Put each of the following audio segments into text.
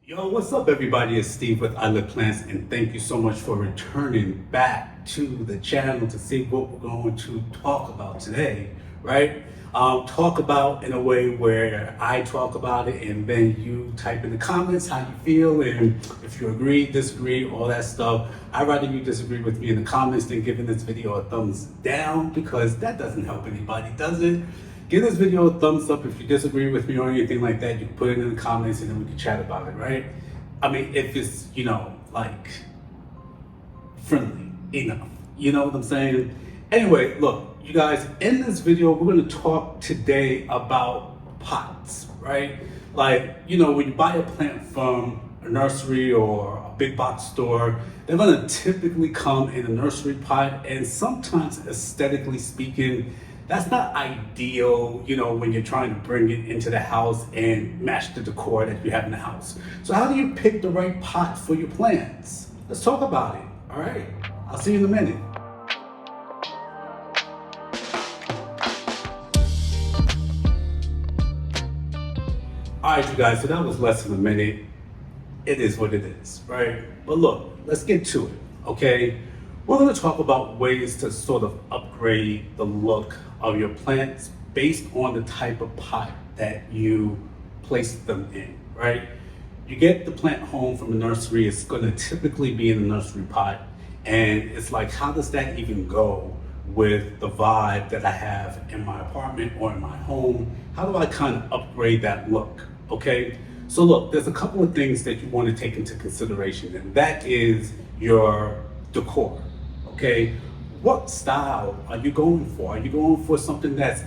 Yo, what's up, everybody? It's Steve with I Live Plants, and thank you so much for returning back to the channel to see what we're going to talk about today, right? Talk about in a way where I talk about it, and then you type in the comments how you feel, and if you agree, disagree, all that stuff. I'd rather you disagree with me in the comments than giving this video a thumbs down, because that doesn't help anybody, does it? Give this video a thumbs up if you disagree with me or anything like that. You can put it in the comments and then we can chat about it, right? I mean, if it's, like friendly enough. You know what I'm saying? Anyway, look, you guys, in this video, we're going to talk today about pots, right? Like, when you buy a plant from a nursery or a big box store, they're going to typically come in a nursery pot, and sometimes, aesthetically speaking, that's not ideal, when you're trying to bring it into the house and match the decor that you have in the house. So how do you pick the right pot for your plants? Let's talk about it, all right? I'll see you in a minute. All right, you guys, so that was less than a minute. It is what it is, right? But look, let's get to it, okay? We're going to talk about ways to sort of upgrade the look of your plants based on the type of pot that you place them in, right? You get the plant home from the nursery, it's going to typically be in a nursery pot, and it's like, how does that even go with the vibe that I have in my apartment or in my home? How do I kind of upgrade that look, okay? So look, there's a couple of things that you want to take into consideration, and that is your decor. Okay, what style are you going for? Are you going for something that's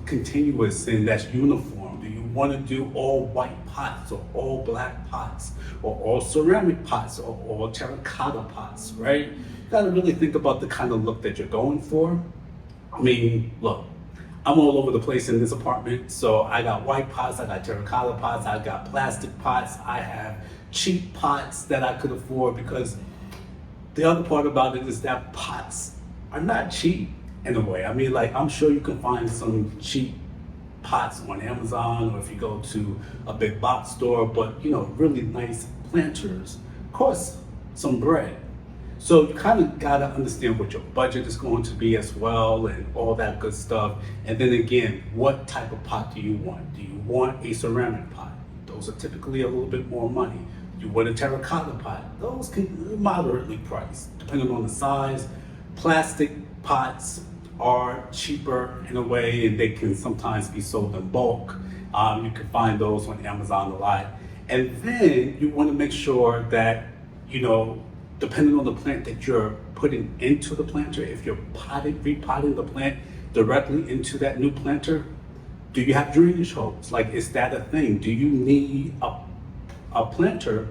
continuous and that's uniform? Do you want to do all white pots or all black pots or all ceramic pots or all terracotta pots, right? You got to really think about the kind of look that you're going for. I mean, look, I'm all over the place in this apartment, so I got white pots, I got terracotta pots, I got plastic pots, I have cheap pots that I could afford, because the other part about it is that pots are not cheap in a way. I mean, like, I'm sure you can find some cheap pots on Amazon or if you go to a big box store, but really nice planters cost some bread. So you kind of got to understand what your budget is going to be as well and all that good stuff. And then again, what type of pot do you want? Do you want a ceramic pot? Those are typically a little bit more money. You want a terracotta pot? Those can be moderately priced, depending on the size. Plastic pots are cheaper in a way, and they can sometimes be sold in bulk. You can find those on Amazon a lot. And then you want to make sure that, depending on the plant that you're putting into the planter, if you're repotting the plant directly into that new planter, do you have drainage holes? Like, is that a thing? Do you need a planter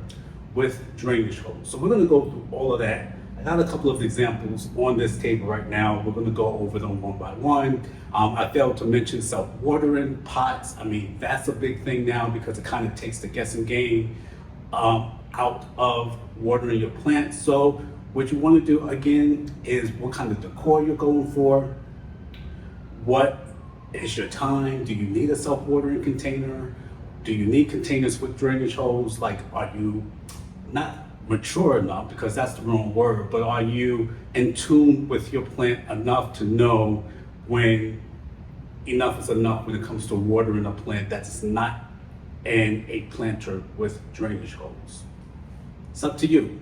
with drainage holes? So we're going to go through all of that. I got a couple of examples on this table right now. We're going to go over them one by one. I failed to mention self-watering pots. I mean, that's a big thing now because it kind of takes the guessing game out of watering your plants. So what you want to do again is what kind of decor you're going for. What is your time? Do you need a self-watering container? Do you need containers with drainage holes? Like, are you not mature enough, because that's the wrong word, but are you in tune with your plant enough to know when enough is enough when it comes to watering a plant that's not in a planter with drainage holes? It's up to you.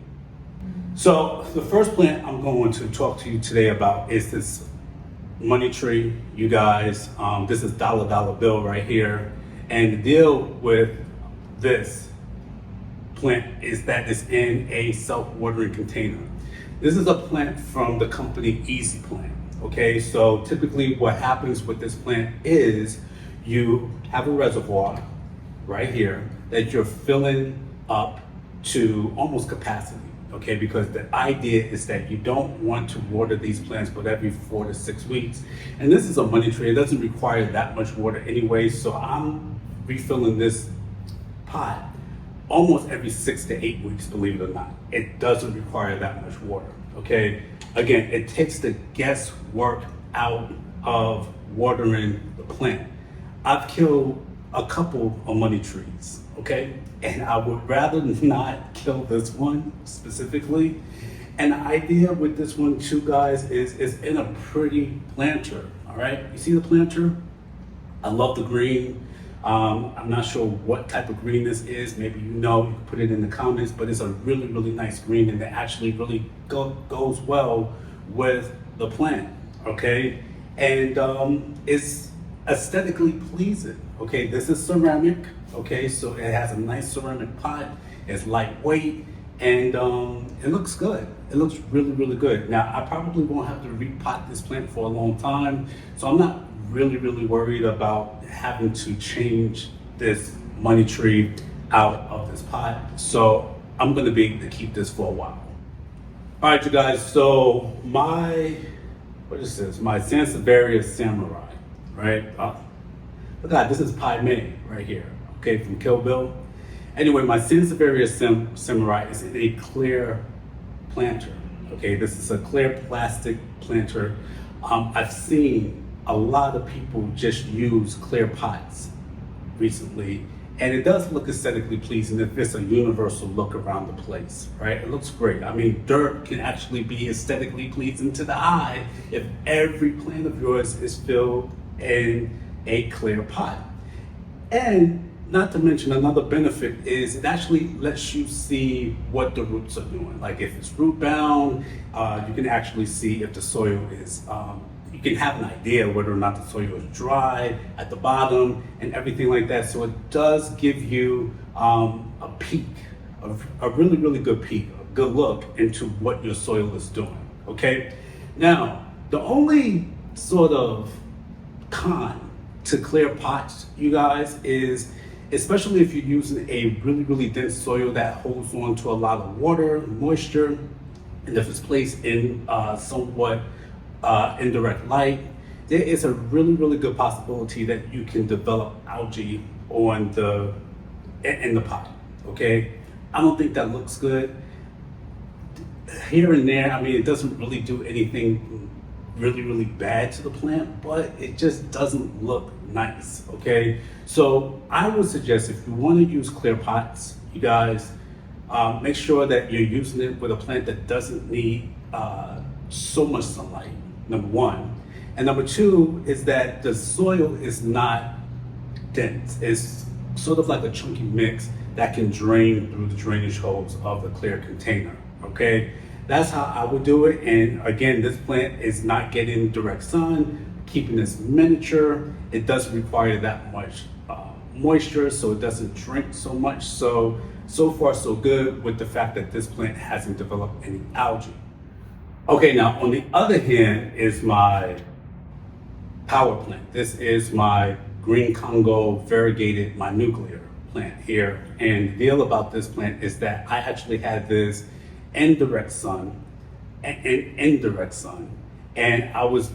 So the first plant I'm going to talk to you today about is this money tree, you guys. This is dollar bill right here. And the deal with this plant is that it's in a self-watering container. This is a plant from the company Easy Plant. Okay, so typically what happens with this plant is you have a reservoir right here that you're filling up to almost capacity. Okay, because the idea is that you don't want to water these plants but every 4 to 6 weeks. And this is a money tree, it doesn't require that much water anyway, so I'm refilling this pot almost every 6 to 8 weeks, believe it or not. It doesn't require that much water, okay? Again, it takes the guesswork out of watering the plant. I've killed a couple of money trees, okay? And I would rather not kill this one specifically. And the idea with this one too, guys, is it's in a pretty planter, all right? You see the planter? I love the green. I'm not sure what type of green this is. Maybe you know, you can put it in the comments, but it's a really, really nice green and it actually really goes well with the plant, okay? And it's aesthetically pleasing, okay? This is ceramic, okay? So it has a nice ceramic pot, it's lightweight, and it looks good. It looks really, really good. Now, I probably won't have to repot this plant for a long time, so I'm not really worried about having to change this money tree out of this pot. So I'm gonna be able to keep this for a while. All right, you guys, so what is this? My Sansevieria Samurai, right? Look at that, this is Pai Mei right here, okay, from Kill Bill. Anyway, my Sansevieria Samurai is in a clear planter, okay? This is a clear plastic planter. I've seen a lot of people just use clear pots recently, and it does look aesthetically pleasing if it's a universal look around the place, right? It looks great. I mean, dirt can actually be aesthetically pleasing to the eye if every plant of yours is filled in a clear pot. And not to mention, another benefit is it actually lets you see what the roots are doing. Like if it's root bound, you can actually see if the soil is, you can have an idea whether or not the soil is dry at the bottom and everything like that. So it does give you a peek, a really, really good peek, a good look into what your soil is doing, okay? Now, the only sort of con to clear pots, you guys, is especially if you're using a really, really dense soil that holds on to a lot of water, moisture, and if it's placed in somewhat indirect light, there is a really, really good possibility that you can develop algae in the pot, okay? I don't think that looks good. Here and there, I mean, it doesn't really do anything really, really bad to the plant, but it just doesn't look nice, okay? So I would suggest if you want to use clear pots, you guys, make sure that you're using it with a plant that doesn't need so much sunlight, number one. And number two is that the soil is not dense. It's sort of like a chunky mix that can drain through the drainage holes of the clear container, okay? That's how I would do it. And again, this plant is not getting direct sun, keeping this miniature. It doesn't require that much moisture, so it doesn't drink so much. So far so good with the fact that this plant hasn't developed any algae. Okay, now on the other hand is my power plant. This is my green Congo variegated, my nuclear plant here. And the deal about this plant is that I actually had this indirect sun, and I was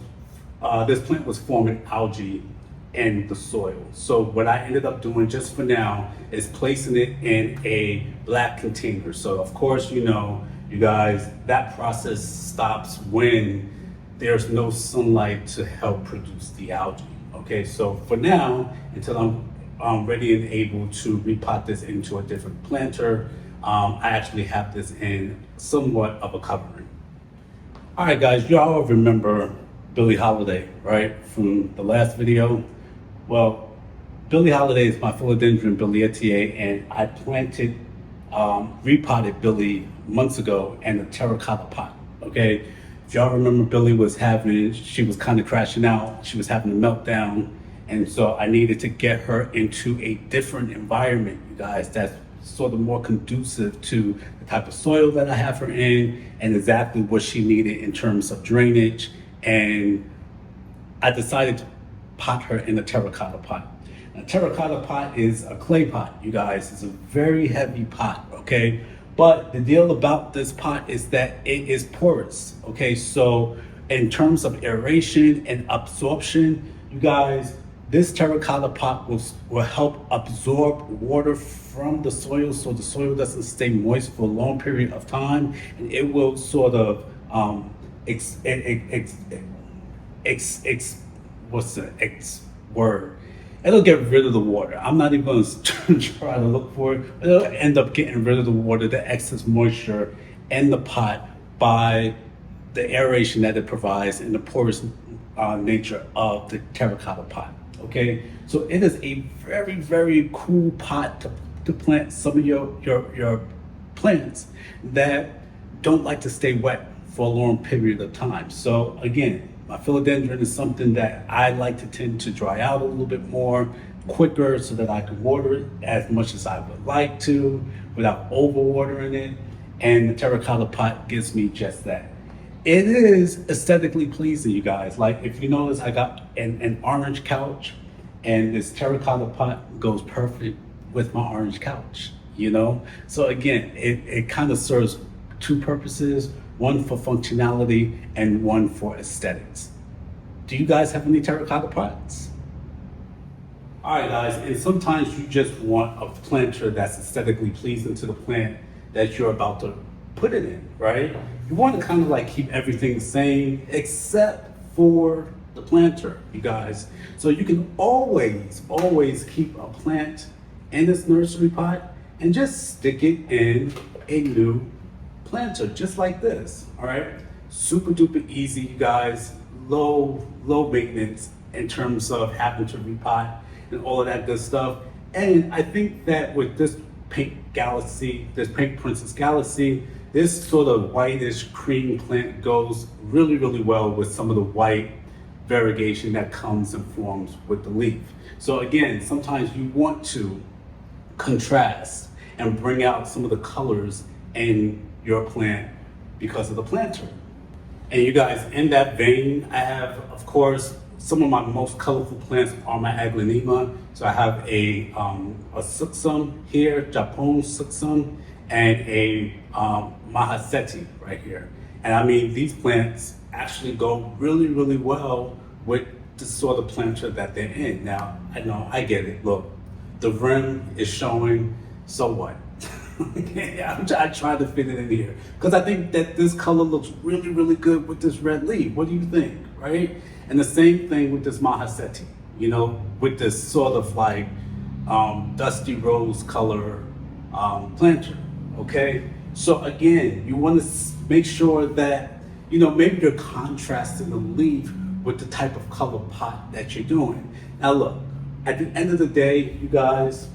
this plant was forming algae in the soil. So what I ended up doing just for now is placing it in a black container. So of course, you know, you guys, that process stops when there's no sunlight to help produce the algae. Okay, so for now, until I'm ready and able to repot this into a different planter, I actually have this in somewhat of a covering. All right, guys, y'all remember Billie Holiday, right, from the last video? Well, Billie Holiday is my philodendron Billietiae, and I planted, repotted Billie months ago in a terracotta pot, okay? If y'all remember, Billie she was kind of crashing out, she was having a meltdown, and so I needed to get her into a different environment, you guys, that's sort of more conducive to the type of soil that I have her in and exactly what she needed in terms of drainage. And I decided to pot her in a terracotta pot. A terracotta pot is a clay pot, you guys. It's a very heavy pot, okay? But the deal about this pot is that it is porous, okay? So in terms of aeration and absorption, you guys, this terracotta pot will help absorb water from the soil so the soil doesn't stay moist for a long period of time, and it will sort of it'll get rid of the water. I'm not even going to try to look for it. It'll end up getting rid of the water, the excess moisture in the pot by the aeration that it provides and the porous nature of the terracotta pot. Okay, so it is a very, very cool pot to plant some of your plants that don't like to stay wet for a long period of time. So again, my philodendron is something that I like to tend to dry out a little bit more quicker so that I can water it as much as I would like to without overwatering it. And the terracotta pot gives me just that. It is aesthetically pleasing, you guys. Like if you notice, I got an orange couch, and this terracotta pot goes perfect with my orange couch, you know? So again, it kind of serves two purposes, one for functionality and one for aesthetics. Do you guys have any terracotta pots? All right, guys, and sometimes you just want a planter that's aesthetically pleasing to the plant that you're about to put it in, right? You want to kind of like keep everything the same except for the planter, you guys. So you can always keep a plant in this nursery pot and just stick it in a new planter, just like this, all right? Super duper easy, you guys. Low maintenance in terms of having to repot and all of that good stuff. And I think that with this pink Princess Galaxy, this sort of whitish cream plant goes really, really well with some of the white variegation that comes and forms with the leaf. So again, sometimes you want to contrast and bring out some of the colors in your plant because of the planter. And you guys, in that vein, I have, of course, some of my most colorful plants are my aglaonema. So I have a suksum here, Japon suksum, and a mahaseti right here. And I mean, these plants actually go really, really well with the sort of planter that they're in. Now, I know, I get it. Look, the rim is showing, so what? Okay, I try to fit it in here because I think that this color looks really, really good with this red leaf. What do you think, right? And the same thing with this mahaseti, you know, with this sort of like dusty rose color planter, okay? So again, you want to make sure that, you know, maybe you're contrasting the leaf with the type of color pot that you're doing. Now look, at the end of the day, you guys,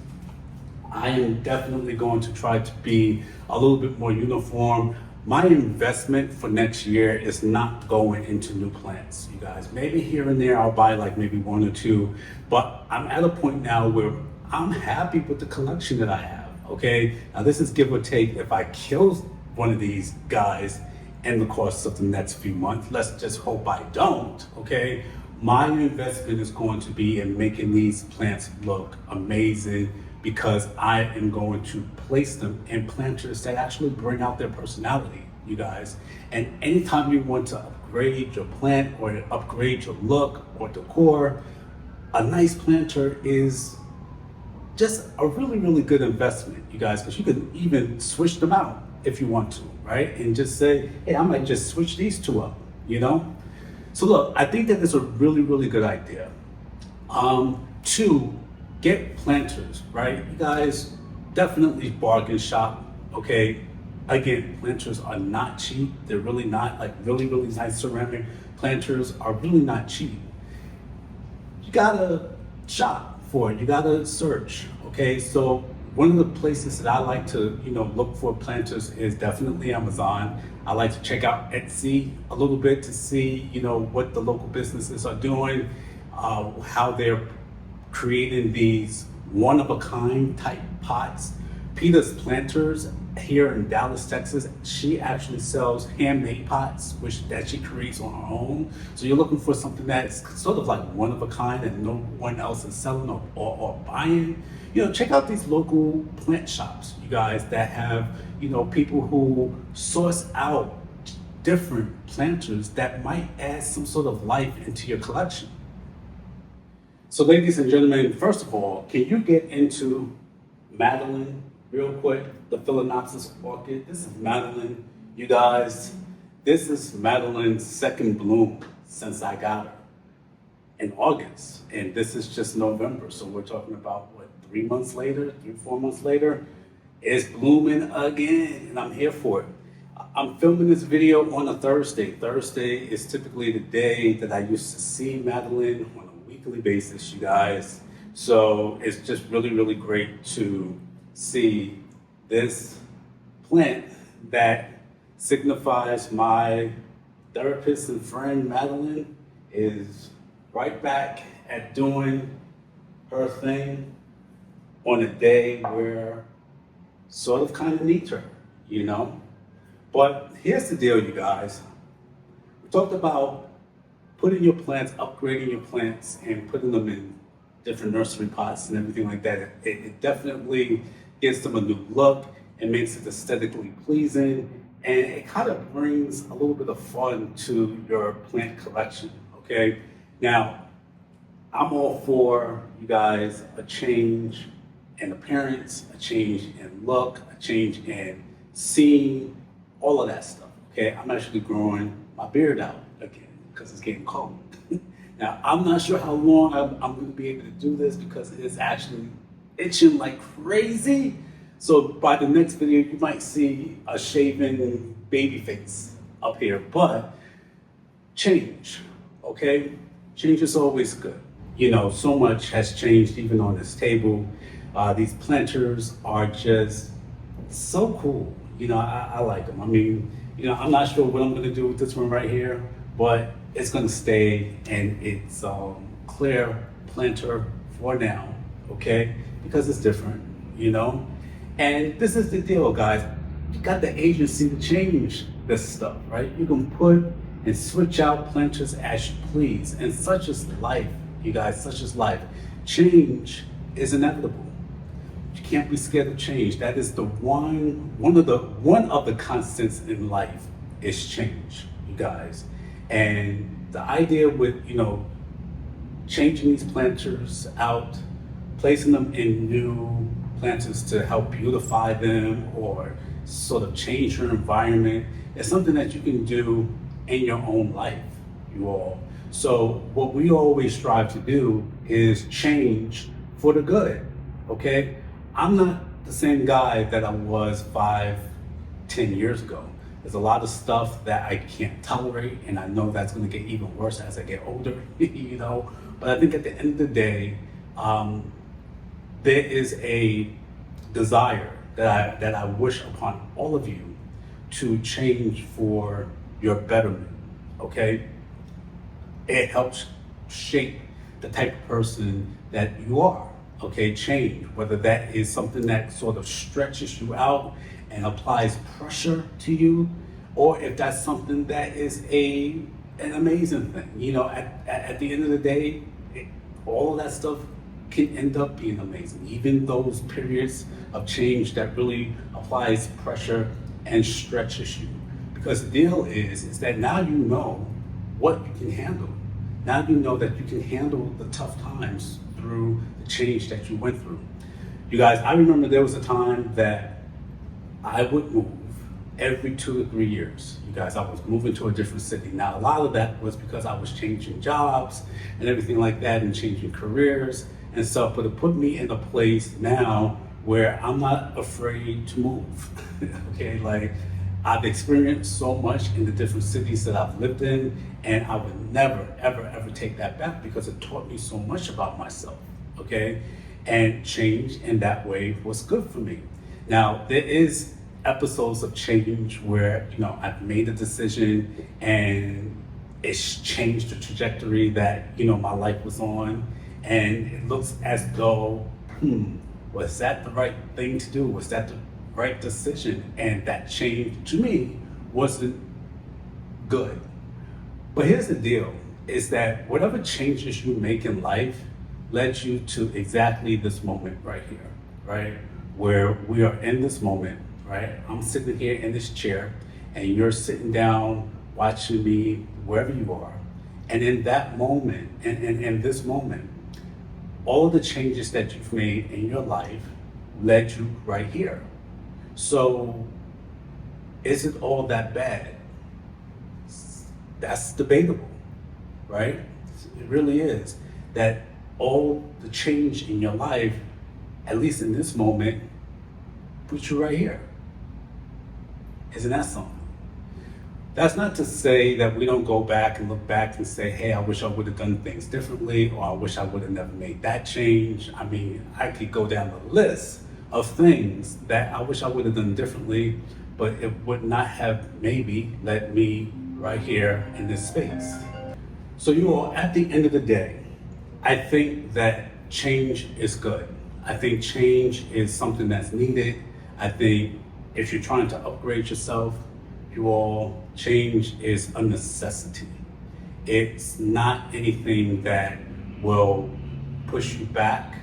I am definitely going to try to be a little bit more uniform. My investment for next year is not going into new plants, you guys. Maybe here and there I'll buy like maybe one or two, but I'm at a point now where I'm happy with the collection that I have, okay? Now this is give or take. If I kill one of these guys in the course of the next few months, let's just hope I don't, okay? My investment is going to be in making these plants look amazing, because I am going to place them in planters that actually bring out their personality, you guys. And anytime you want to upgrade your plant or upgrade your look or decor, a nice planter is just a really, really good investment, you guys, because you can even switch them out if you want to, right? And just say, hey, I might just switch these two up, you know? So look, I think that is a really, really good idea. Two, get planters, right? You guys definitely bargain shop, okay? Again, planters are not cheap. They're really not. Like really, really nice ceramic planters are really not cheap. You gotta shop for it. You gotta search, okay? So one of the places that I like to, you know, look for planters is definitely Amazon. I like to check out Etsy a little bit to see, you know, what the local businesses are doing, how they're creating these one-of-a-kind type pots. Peter's Planters here in Dallas, Texas, she actually sells handmade pots, that she creates on her own. So you're looking for something that's sort of like one-of-a-kind and no one else is selling or buying. You know, check out these local plant shops, you guys, that have, you know, people who source out different planters that might add some sort of life into your collection. So ladies and gentlemen, first of all, can you get into Madeline real quick, the Phalaenopsis orchid? This is Madeline, you guys. This is Madeline's second bloom since I got her. in August, and this is just November. So we're talking about what, 3 months later, 4 months later, it's blooming again, and I'm here for it. I'm filming this video on a Thursday. Thursday is typically the day that I used to see Madeline on a weekly basis, you guys. So it's just really, really great to see this plant that signifies my therapist and friend Madeline is right back at doing her thing on a day where sort of kind of needs her, you know? But here's the deal, you guys. We talked about putting your plants, upgrading your plants, and putting them in different nursery pots and everything like that. It definitely gives them a new look. It makes it aesthetically pleasing, and it kind of brings a little bit of fun to your plant collection, okay? Now, I'm all for, you guys, a change in appearance, a change in look, a change in scene, all of that stuff, okay? I'm actually growing my beard out again because it's getting cold. Now, I'm not sure how long I'm gonna be able to do this because it's actually itching like crazy. So by the next video, you might see a shaven baby face up here, but change, okay? Change is always good. You know, so much has changed even on this table. These planters are just so cool. You know, I like them. I mean, you know, I'm not sure what I'm gonna do with this one right here, but it's gonna stay and it's clear planter for now, okay? Because it's different, you know? And this is the deal, guys. You got the agency to change this stuff, right? You can put and switch out planters as you please. And such is life, you guys, such is life. Change is inevitable. You can't be scared of change. That is the one of the constants in life is change, you guys. And the idea with, you know, changing these planters out, placing them in new planters to help beautify them or sort of change your environment is something that you can do in your own life, you all. So what we always strive to do is change for the good, okay? I'm not the same guy that I was 5-10 years ago. There's a lot of stuff that I can't tolerate, and I know that's gonna get even worse as I get older, you know? But I think at the end of the day, there is a desire that I wish upon all of you to change for your betterment, okay? It helps shape the type of person that you are, okay? Change, whether that is something that sort of stretches you out and applies pressure to you, or if that's something that is an amazing thing. You know, at the end of the day, all of that stuff can end up being amazing. Even those periods of change that really applies pressure and stretches you. Because the deal is that now you know what you can handle. Now you know that you can handle the tough times through the change that you went through. You guys, I remember there was a time that I would move every 2 to 3 years. You guys, I was moving to a different city. Now, a lot of that was because I was changing jobs and everything like that and changing careers and stuff, but it put me in a place now where I'm not afraid to move, okay? Like, I've experienced so much in the different cities that I've lived in, and I would never, ever, ever take that back because it taught me so much about myself, okay? And change in that way was good for me. Now, there is episodes of change where, you know, I've made a decision and it's changed the trajectory that, you know, my life was on. And it looks as though, was that the right thing to do? Was that the right decision? And that change to me wasn't good. But here's the deal, is that whatever changes you make in life led you to exactly this moment right here, right? Where we are in this moment, right? I'm sitting here in this chair and you're sitting down watching me wherever you are. And in that moment, and in this moment, all of the changes that you've made in your life led you right here. So is it all that bad? That's debatable, right? It really is. That all the change in your life, at least in this moment, puts you right here. Isn't that something? That's not to say that we don't go back and look back and say, hey, I wish I would have done things differently, or I wish I would have never made that change. I mean, I could go down the list of things that I wish I would have done differently, but it would not have maybe led me right here in this space. So you all, at the end of the day, I think that change is good. I think change is something that's needed. I think if you're trying to upgrade yourself, you all, change is a necessity. It's not anything that will push you back.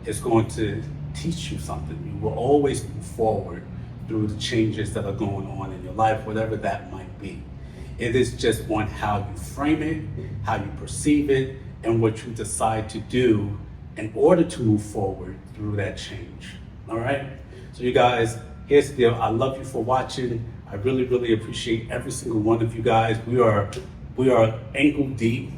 It's going to teach you something. You will always move forward through the changes that are going on in your life, whatever that might be. It is just on how you frame it, how you perceive it, and what you decide to do in order to move forward through that change. All right? So you guys, here's the deal. I love you for watching. I really, really appreciate every single one of you guys. We are ankle deep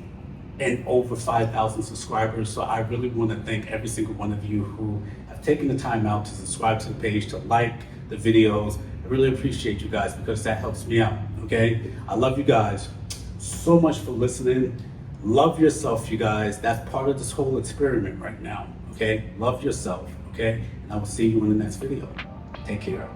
in over 5,000 subscribers. So I really want to thank every single one of you who have taken the time out to subscribe to the page, to like the videos. I really appreciate you guys because that helps me out, okay? I love you guys so much for listening. Love yourself, you guys. That's part of this whole experiment right now, okay? Love yourself, okay? And I will see you in the next video. Take care.